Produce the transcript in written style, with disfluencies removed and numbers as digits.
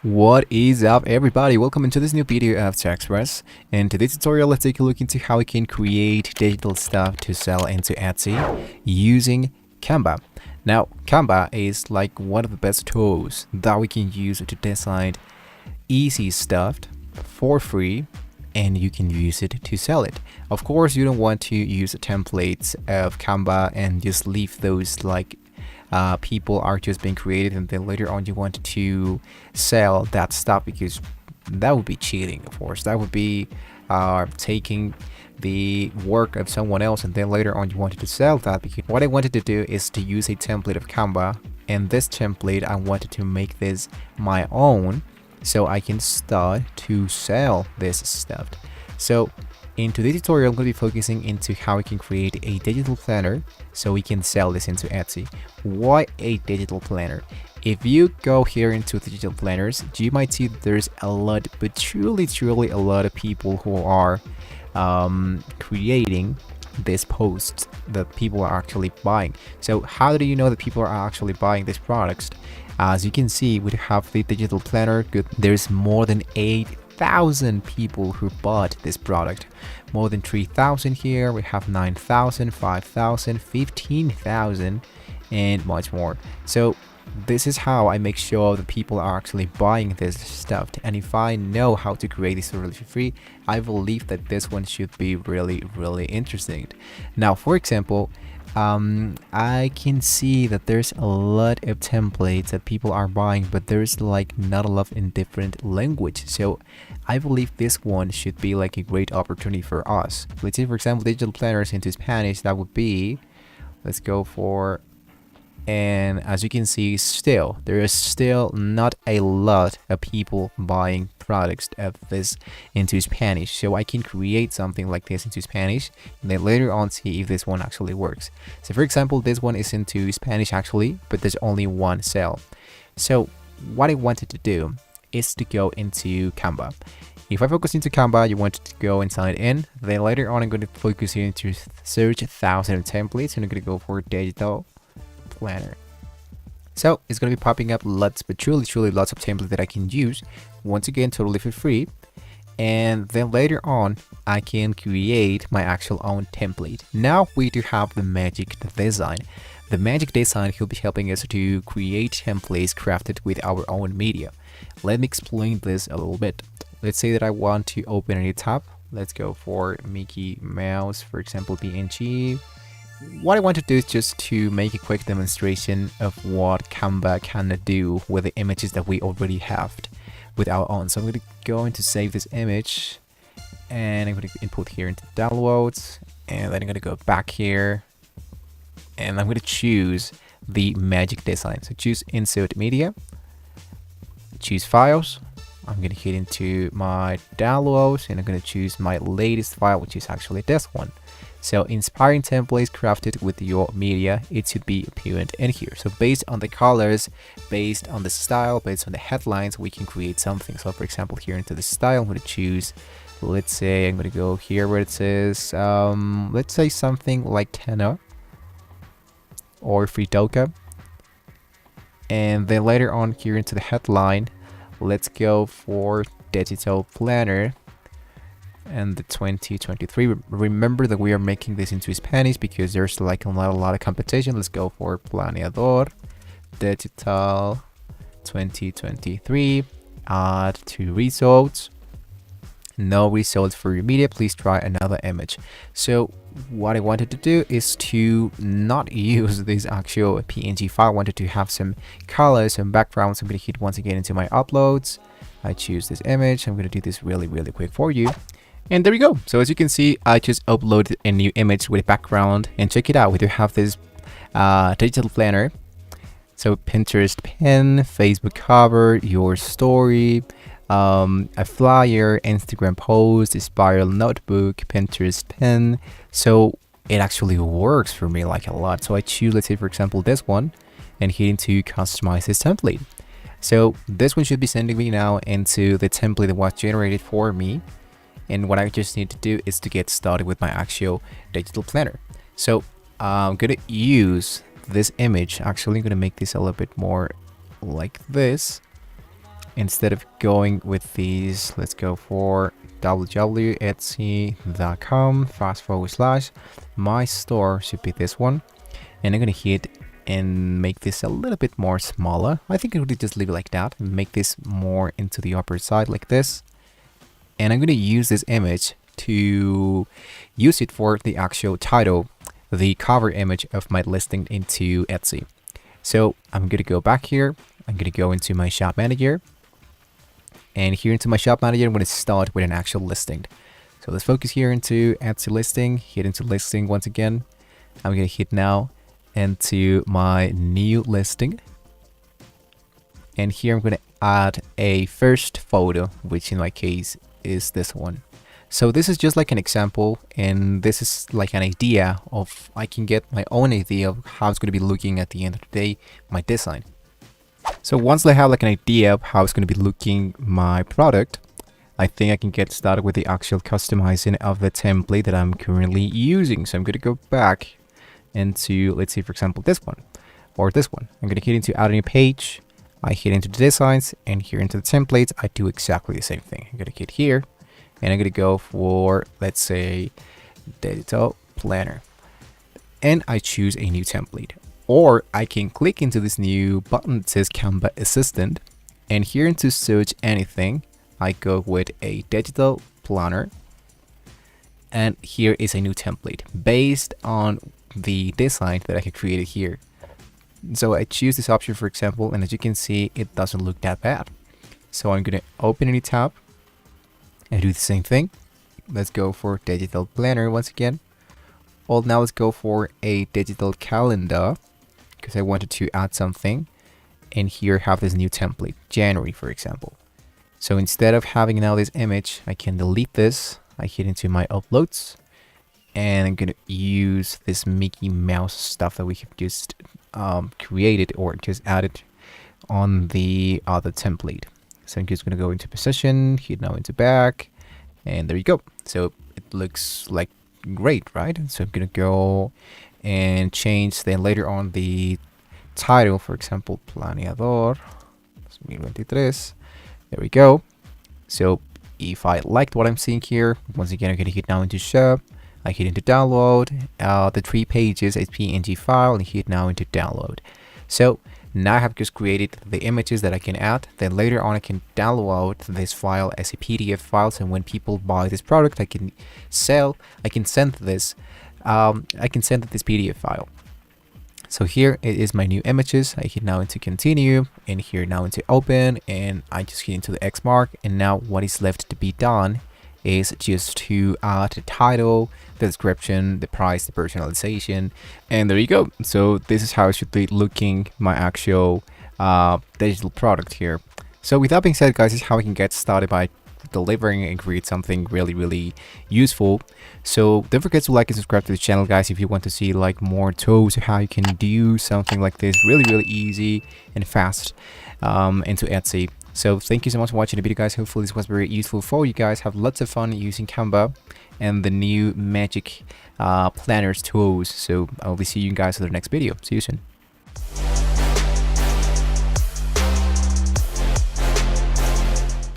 What is up, everybody? Welcome into this new video of TechExpress. In today's tutorial, let's take a look into how we can create digital stuff to sell into Etsy using Canva. Now, Canva is like one of the best tools that we can use to design easy stuff for free, and you can use it to sell it. Of course, you don't want to use templates of Canva and just leave those like people are just being created and then later on you want to sell that stuff, because that would be cheating. Of course, that would be taking the work of someone else and then later on you wanted to sell that. Because what I wanted to do is to use a template of Canva, and this template I wanted to make this my own so I can start to sell this stuff. So in today's tutorial, I'm going to be focusing into how we can create a digital planner so we can sell this into Etsy. Why a digital planner? If you go here into digital planners, you might see that there's a lot, but truly a lot of people who are creating this post that people are actually buying. So how do you know that people are actually buying these products? As you can see, we have the digital planner. There's more than 8,000 people who bought this product, more than 3,000 here. We have 9,000, 5,000, 15,000 and much more. So this is how I make sure that people are actually buying this stuff. And if I know how to create this really for free, I believe that this one should be really interesting. Now, for example, I can see that there's a lot of templates that people are buying, but there's like not a lot in different language. So I believe this one should be like a great opportunity for us. Let's say, for example, digital planners into Spanish. That would be, let's go for, and as you can see, still there is still not a lot of people buying products of this into Spanish. So I can create something like this into Spanish and then later on see if this one actually works. So for example, this one is into Spanish actually, but there's only one sale. So what I wanted to do is to go into Canva. If I focus into Canva, you want to go and sign in. Then later on, I'm going to focus here into search 1,000 templates, and I'm going to go for digital planner. So it's going to be popping up lots, but truly lots of templates that I can use, once again totally for free. And then later on I can create my actual own template. Now we do have the magic design. The magic design will be helping us to create templates crafted with our own media. Let me explain this a little bit. Let's say that I want to open a new tab. Let's go for Mickey Mouse, for example, PNG. What I want to do is just to make a quick demonstration of what Canva can do with the images that we already have with our own. So I'm going to go into save this image, and I'm going to input here into downloads, and then I'm going to go back here, and I'm going to choose the magic design. So choose insert media, choose files. I'm going to hit into my downloads, and I'm going to choose my latest file, which is actually this one. So inspiring templates crafted with your media, it should be apparent in here. So based on the colors, based on the style, based on the headlines, we can create something. So for example, here into the style, I'm going to choose, let's say I'm going to go here where it says, let's say something like Tenor or Fritoka. And then later on here into the headline, let's go for digital planner. And the 2023. Remember that we are making this into Spanish because there's like a lot of competition. Let's go for Planeador Digital 2023. Add 2 results. No results for your media. Please try another image. So what I wanted to do is to not use this actual PNG file. I wanted to have some colors, some backgrounds. I'm going to hit once again into my uploads. I choose this image. I'm going to do this really quick for you. And there we go. So as you can see, I just uploaded a new image with a background, and check it out. We do have this digital planner. So Pinterest pin, Facebook cover, your story, a flyer, Instagram post, a spiral notebook, Pinterest pin. So it actually works for me like a lot. So I choose, let's say for example, this one, and hit into customize this template. So this one should be sending me now into the template that was generated for me. And what I just need to do is to get started with my actual digital planner. So I'm going to use this image. Actually, I'm going to make this a little bit more like this. instead of going with these, let's go for www.etsy.com// my store should be this one. And I'm gonna hit and make this a little bit more smaller. I think I would just leave it like that and make this more into the upper side like this. And I'm gonna use this image to use it for the actual title, the cover image of my listing into Etsy. So I'm gonna go back here. I'm gonna go into my shop manager, and here into my shop manager, I'm gonna start with an actual listing. So let's focus here into Etsy listing, hit into listing once again. I'm gonna hit now into my new listing. And here I'm gonna add a first photo, which in my case is this one. So this is just like an example, and this is like an idea of, I can get my own idea of how it's going to be looking at the end of the day, my design. So once I have like an idea of how it's going to be looking my product, I think I can get started with the actual customizing of the template that I'm currently using. So I'm going to go back into, let's say for example, this one or this one. I'm going to hit into add a new page. I hit into the designs, and here into the templates, I do exactly the same thing. I'm going to hit here. And I'm going to go for, let's say, digital planner. And I choose a new template. Or I can click into this new button that says Canva Assistant. And here into search anything, I go with a digital planner. And here is a new template based on the design that I have created here. So I choose this option, for example, and as you can see, it doesn't look that bad. So I'm going to open a new tab. And do the same thing. Let's go for digital planner once again. Well, now let's go for a digital calendar, because I wanted to add something. And here have this new template, January, for example. So instead of having now this image, I can delete this. I hit into my uploads, and I'm gonna use this Mickey Mouse stuff that we have just created or just added on the other template. So I'm just gonna go into position, hit now into back, and there you go. So it looks like great, right? So I'm gonna go and change then later on the title, for example, Planeador 2023. There we go. So if I liked what I'm seeing here, once again I'm gonna hit now into shop. I hit into download the 3 pages as PNG file, and hit now into download. So now I have just created the images that I can add. Then later on I can download this file as a PDF file, so when people buy this product, I can send this this PDF file. So here it is my new images. I hit now into continue, and here now into open, and I just hit into the X mark. And now what is left to be done is just to add the title, the description, the price, the personalization, and there you go. So this is how it should be looking, my actual digital product here. So with that being said, guys, this is how we can get started by delivering and create something really useful. So don't forget to like and subscribe to the channel, guys, if you want to see like more tools how you can do something like this really easy and fast into Etsy. So thank you so much for watching the video, guys. Hopefully this was very useful for you guys. Have lots of fun using Canva and the new magic planners tools. So I'll be seeing you guys in the next video. See you soon.